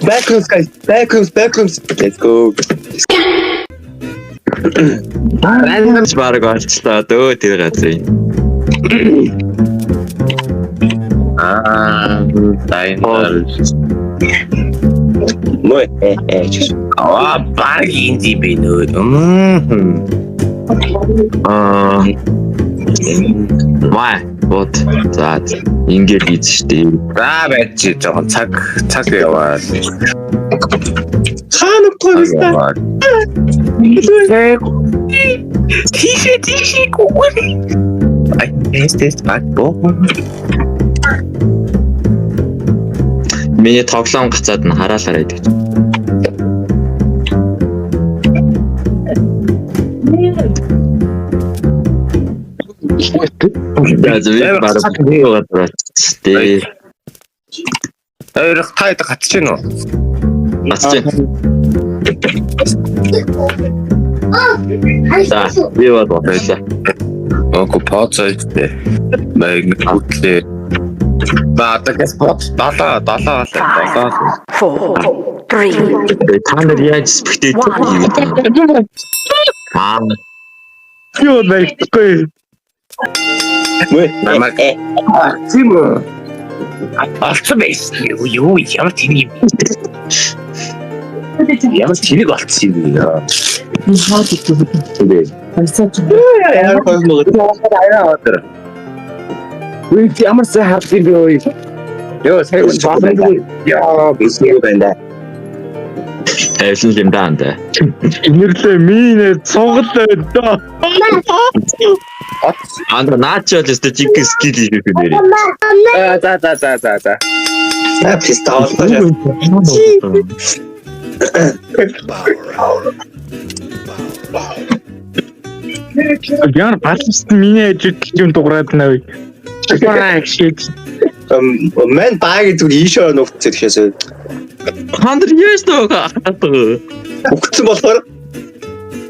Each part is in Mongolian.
Backrooms guys. Backrooms. Let's go. Рандомч баг олчлоо дөө тэр газрын. Дайнер. Мой Баргийн би нөө. Май вот за ингээд ийдчихдээ. За байж жоохон цаг яваа. хаана тоогстай. Тийш гоо. Ай, тест баг боо. Миний тоглоом гацаад нь хараалаарай гэж. Я баг тий. Эрх тайд гацж гин үү? Гацж. За, би бод байлаа. Око паузайтэй. Мэг хөтлөө. Баатагс бот далаа. 4 3 та нар яаж спектейт юм? Юу нэгтгэхгүй. Мой Тим. Алцбайс юу ямар тийм юм. Ямар тийм болчихсон юм яа. яар хоймог. Үгүй ямар сайн хардсан би ой. Йоо сайн байна. Яа бисээ байна. Эвлэн юм даанд. Инэрлээ минь цонголоо доо. Андра наач бол өстө чиг скил хийх нэрээ. За. Пистол. Яар батлс миний ажид юм дуурайд навыг. Мэн баг зүг ийшээ нугцээ гэхээсээ. Хандр яаш тоо. Өгцөн болохоор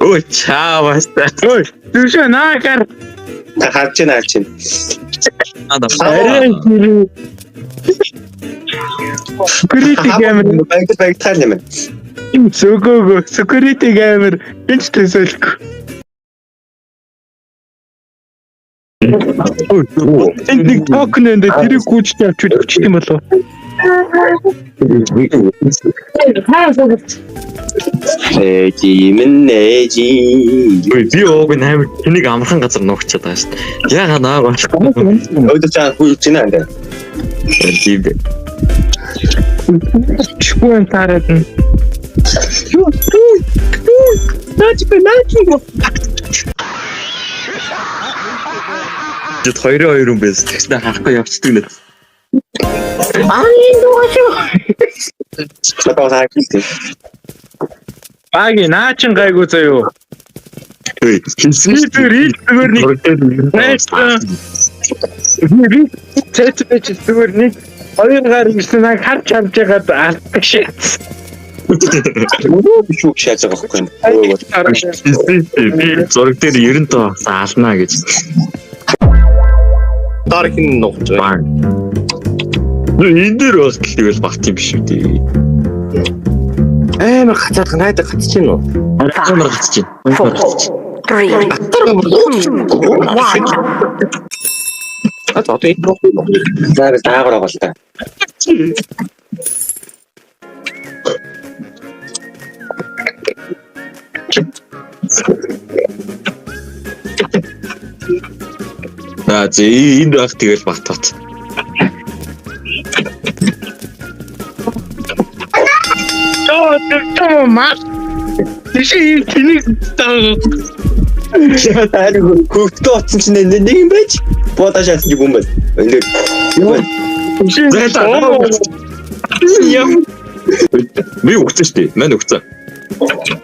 Ой чаавас. Ой, түшээ наакар. та харж байна. Арай хэрэг. Security camera Баг тал юм. сөөгөөгөө security camera энэ төсөөлөхгүй. Энд нэг токен энэ тэрийг гүйж авч өгч юм болов. Жимнэжи. Ой би ог нээр тэнийг амархан газар нуугчаад байгаа шүү дээ. Яагаад наа болохгүй. Өөдөө чаа хүйж байна. Тийм. Чгүй тараад нь. Жид 2-2 юм байсан. Тэгснэ харахгүй явцдаг нэ. Чатаа хаачих. Баги наачин гайгүй заяо. Ой Зүгээр нэг. Тэт зүгээр нэг. Хоёр гар ирсэн яг харж авч ягаад алддаг шиг. Шүү шааж байгаа байхгүй. Би зураг дээр 90 тоо заалнаа гэж. Дараа хин нуугч байна. Энэ дээр бол тэгэл багт юм биш үү тий. Амар хацаад найдаа гацж гин үү? Амар гацж байна. 3 А одоо энэ зэрэг даагаар байгаа л та. Энд баг тэгэл багтаад. Тоо мас. Тийш тэнийг таа. Таны хөвгтөө утсан чинь нэг юм байж бодож яасан юм бэ? Ингээд Би өгсөн шүү дээ. Мань өгсөн.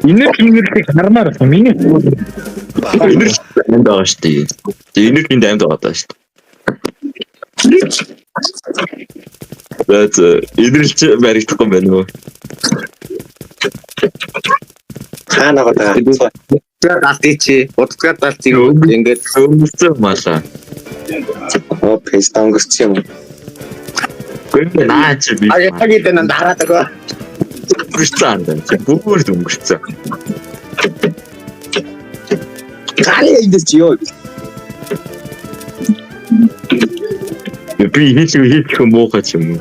Энерги хармаар байна. Миний Энерги энд байгаа шүү дээ. Энерги энд амьд байгаа шүү дээ. That's энерги баригдахгүй байна уу? хаана байгаа. Алтичи, удаад алтиг ингээд өвлөсөн малаа. Оо пэст өнгөрч юм. Гэнэ наач би. А яг ингэ нэ дараад байгаа. Гүрцэн дээ. Бүр дүнгэрцэн. Гали эндээс чи ёо. Би хийх муухай юм.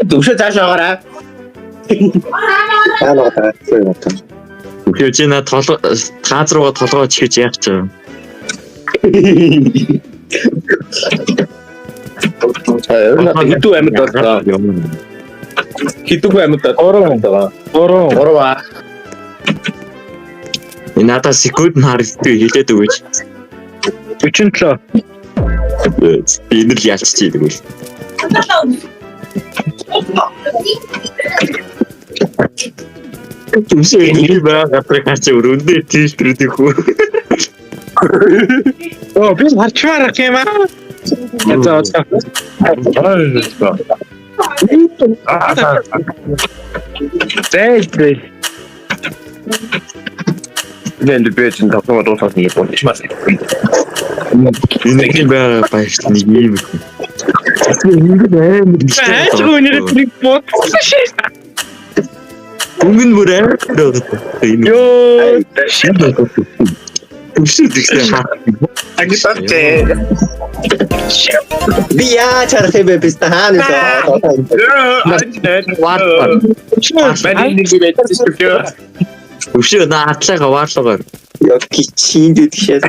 Дөвшөө цааш байгаарай. Яа наа тийм. Тэгэхээр чи наа тааз руугаа толгой чихэж яах ч юм. Хитүү амьд болоо. Хитүү амьд болоо. Ороо. Надаа секунд харагддаг хэлээд өгөөч. 47. Энэ л ялцчих юм бол. Түншээ нэг байгаа гарч өрөндөө тийштрүүдийг хөө. Оо би харчмаар юм аа. За. Зээл. Нэнди бэчэн тавтаа доосоо нэг болчихмаас. Энэ байгаа баяр нэг юм. Ингээд амар Яаж гонёр трик бот. Өнгөн бүр амар энэ. Ёо, Түншээ дэгсэн. агитатэ. Би яа чарах юм бэ бист хаана Өвшөө наатлага ваарлаагаар. ёо кичин дэдгшээ.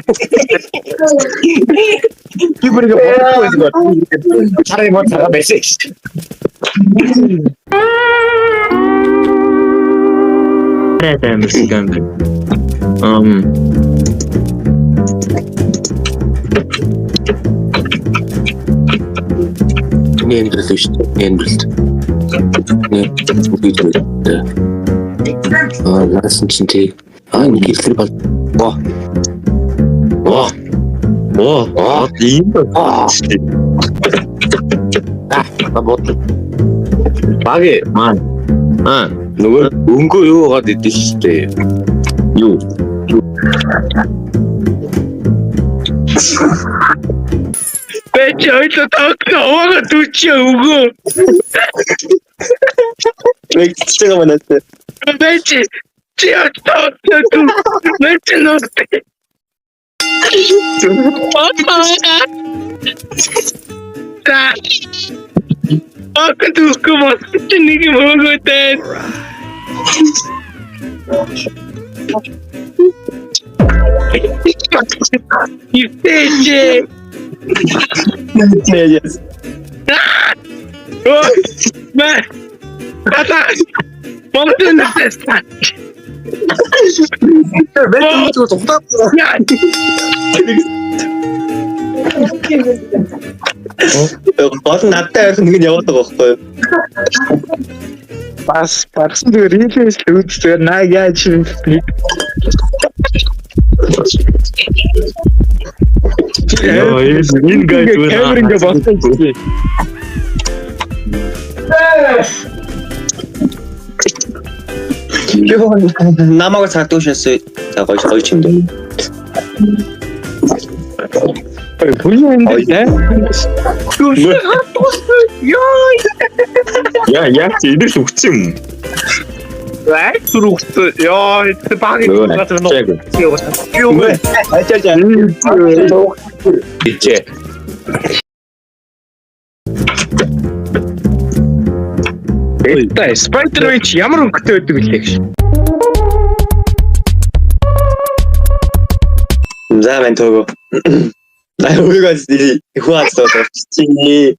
Кибергээ бохгүй. Хараа мод цаа бэсэж. Амар скандал. Нэндрэл шүү дээ. Нэндрэлт. Насан чинь тий. Нэг хэлбэр бол. Тийм бод. Багэ. Нөгөө өнгөө юу гад идэв шүү дээ. юу? Бэч ойлоо таахгүй түчээ өгөө. Нэг чигээ манайд. Бэч чи таахгүй бэч нөтэ. Акадуку мости нэг юм өгөөтэй. Ивтэжээ. Yes. Ой, мэ. Ата. Монтэн теста. Бэт юу тухтаа. Гол надтай байх нэг нь яваад байгаа байхгүй юу? Бас зүгээр рефреш үздэг наа яаж юм бэ? Энэ гайд камерын болсон чи. Ёо намайг цагдуушаас за гоё юм дээ. Бүлийн яг тийдэл үгцэн юм. Түрүүхт яа это баг Ачаа. ичээ. Это Спайдервич ямар өнгөтэй байдаг вэ гэж. За мен тоого. Угаас хууаас тооччихъя.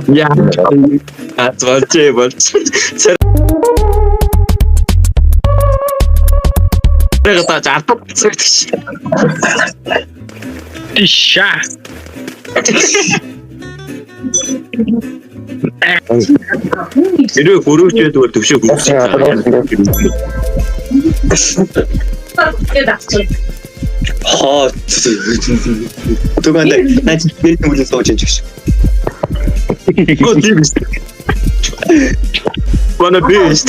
Яа. Атвалчээ болж. Тэрэгта жартав цэгч. Тиша. Тэрөө хөрөөчөөд бол төвшөө хөрөж. Хоо. Туганд наач бид нүгэл сууж юм чи. Гот дивс. Wanna beast.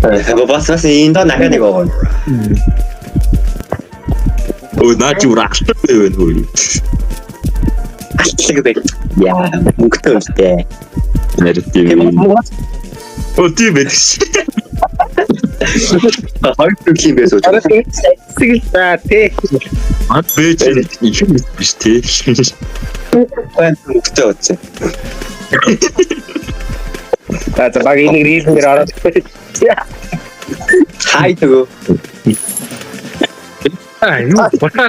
Бас энэ доо нахаа нэг оо. Ой наач урагтай байв нөө. Атлаг бай. Яа, мөнгөтэй үлдээ. Нарийн. Оо тийм байдаг ш. Хоёр төрлийн байсан. Тэгэл за тий. Ат бэж их юм биш тий. Гэн мөнгөтэй утсан. За баг энийг рийлмээр ороод. Хай төгөө. Аа юу бата.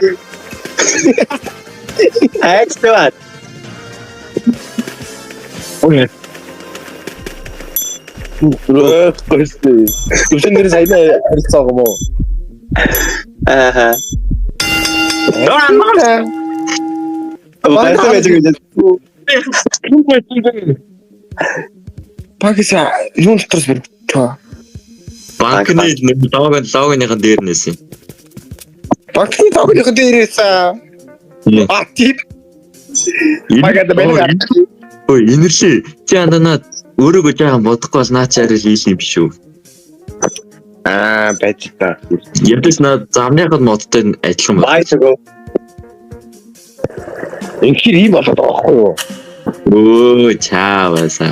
Айцтаа. Ой. Гөөстэй. Түшинээр сайдаа харилцаагаа мó. Ааха. Наа. Баясаа байж байгаа. Пакиса юун доторс бэр. Банкны логоныхон дээр нэсэн. Банкны логоныхон дээрээс тийм. Магад бэлэг. Ой, инэрлээ. Чи анданаа өөрөөгөө жаахан бодохгүй бас наачаараа хийх юм биш үү? Байж та. Ядаж наа замныхад модтой адилхан байна. Бай төгөө. Инхэр ийм болоод байгаа байхгүй юу? Өө, чааваса.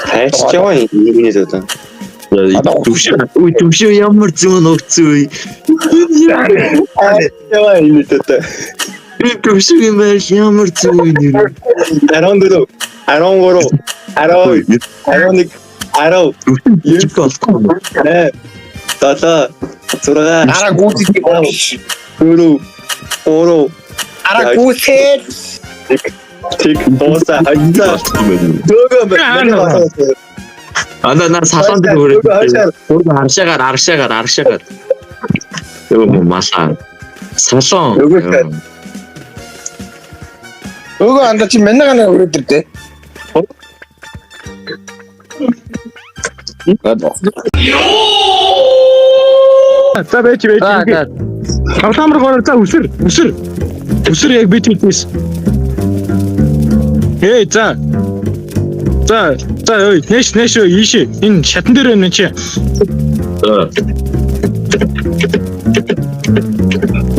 Хайч яваа юм одоо. Төвшөө ямар зүүн өгцөө. Яваа юм одоо. Төвшөө юм байл ямар зүүн нэр. 14 13 12 11 10 болтгоо. 7 6 Араа гүйцэтгэх биш. 4 3 Араа гүйцэл. Тэг дооса хайтаа. Дөгөө мэн. Анда на салаанд өрөө. Аршаагаар. Юу маса. Салон. Өгөө анда чи мэнэганаа өрөөдөртэй. За байж. Хавтамар гороо за үсэр. Үсэр яг бит битээс. Эй за. За ой нэш ийшээ. Энэ шатан дээр байна чи.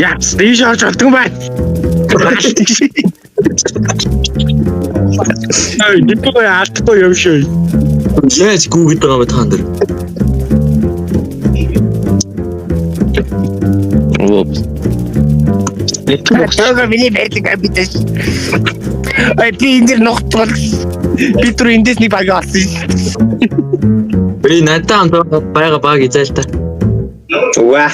Яа, стейж орж олдсон бай. Ай, дипой алтгүй юм шүү. Яаж гүгэд байгаа бэ таан дээр? Опс. Төгөөг миний байдаг абитас. Ай би энэ ногтвол би түр эндээс нэг баг олсон. Би надад байгаа баг изайл та. Уа.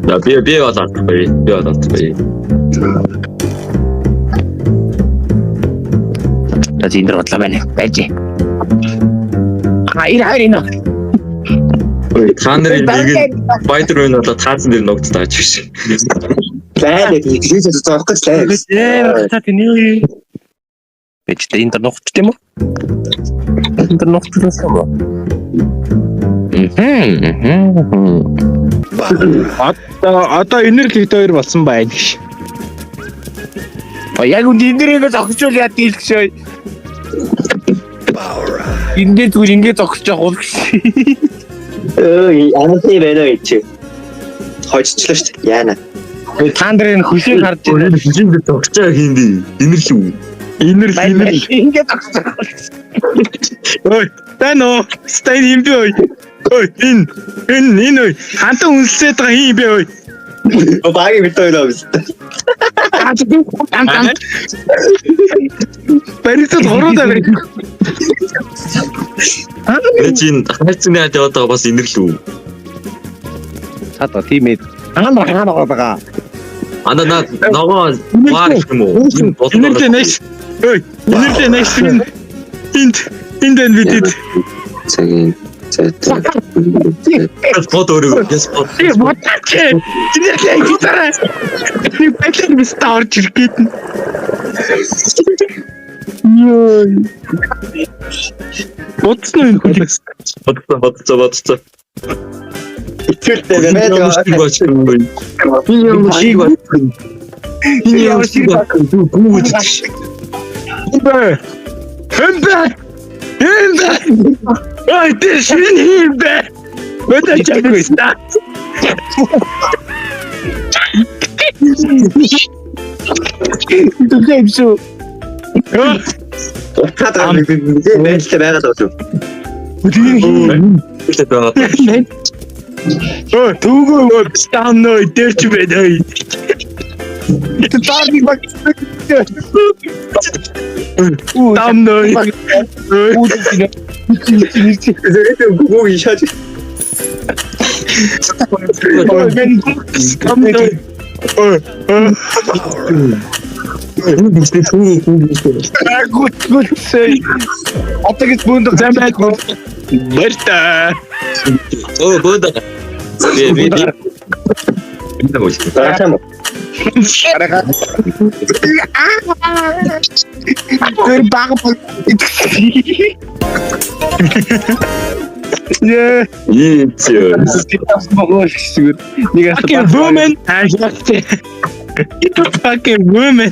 Да би болоод бай. За энэ бодлоо байна. Байж. Ир хайрина. Ой, та нарын нэг файтер байна болоо таасан дээр ногц тааж биш. Лай тийшээ зоох гэж лай. Та тэний. Байж тэ энэ ногч тийм үү? Энэ ногч гэсэн юм. Одоо энерги дээр болсон байна гэж. Яг үнд энергийг зогсчул яа дийлгшөө. Эндээ зүгээр ингэ зогсож байгаа бол гэж. Амтны байна чи. Хожчлаа шүү дээ. Яана. Та нарын хөшөө харж Энэ хижинд тогтчаа хийнэ. Инэрлүү. ингэ зогсож байгаа. Ой, тано, стайн юм бэ ой. Ой, энэ ой. Хантан үнсээд байгаа юм бэ ой. Багы битээ явж. Барисад хороодаа бай. Чин хайцны хад яваад байгаа бас инэрлүү. Хата тийм ээ. Хаана байгаа. Анда ногоо ваар юм уу? Энерги нэш. Ой, энерги нэш. Энд бидэд. Цагийн Спот өөрөө спот. Тийм бодооч. Энерги гитараа. Би бэлэн мистэ орж иргээд. Йой. Бодсон юм хүлээс. Бодцоо. итгэлтэй байдаг. Энэ юм шиг гүйж. Ой, ты шиний бэ? Это чакуйста. Түлхэ юм шүү. Утгаагаа би нээлттэй байгаад байгаа шүү. Үштэй байгаа. Түүгөө станно дээр ч байдаг. Таарник баг. Станно. Зэрэг гүг ишаж. Гүтсэй. Отогт бүнд замбайг барта. Оо бод. Би нэмж. Таашаа. Тэр баг. Yeah. Ийцээ. Fucking woman. Fucking woman.